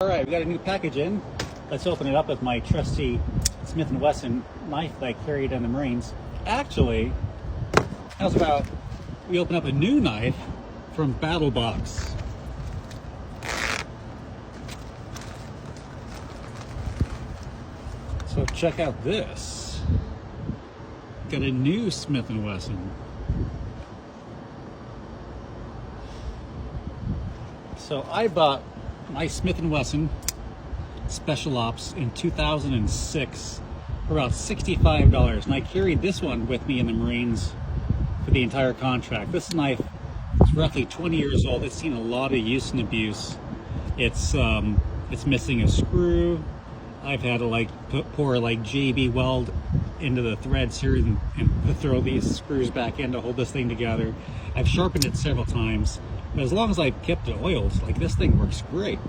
All right, we got a new package in. Let's open it up with my trusty Smith & Wesson knife that I carried in the Marines. Actually, how's about we open up a new knife from BattlBox. So check out this. Got a new Smith & Wesson. So I bought my Smith & Wesson Special Ops in 2006 for about $65, and I carried this one with me in the Marines for the entire contract. This knife is roughly 20 years old. It's seen a lot of use and abuse. It's missing a screw. I've had to pour JB weld into the threads here and throw these screws back in to hold this thing together. I've sharpened it several times, but as long as I've kept it oiled, this thing works great.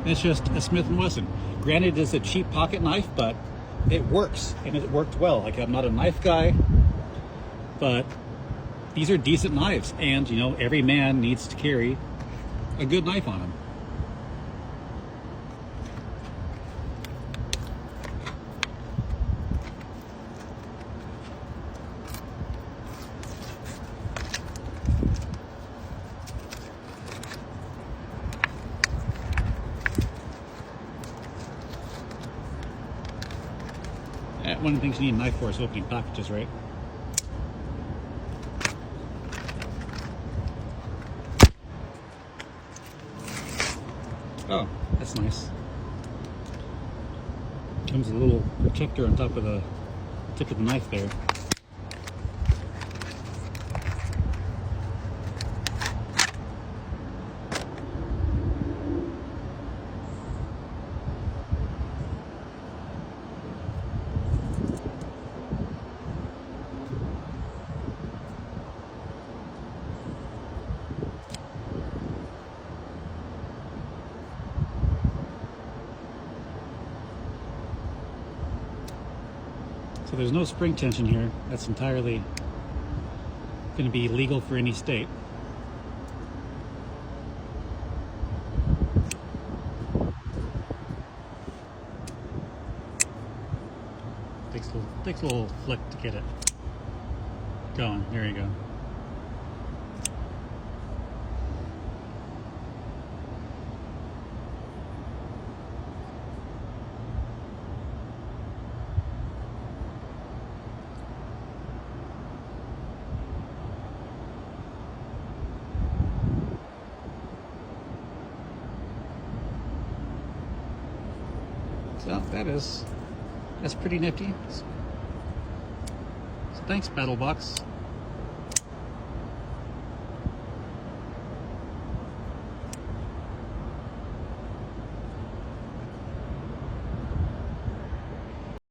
It's just a Smith & Wesson. Granted, it's a cheap pocket knife, but it works, and it worked well. I'm not a knife guy, but these are decent knives, and every man needs to carry a good knife on him. One of the things you need a knife for is opening packages, right? Oh, that's nice. Comes a little protector on top of the tip of the knife there. So there's no spring tension here. That's entirely going to be legal for any state. Takes a little flick to get it going. There you go. So that's pretty nifty. So thanks, BattlBox.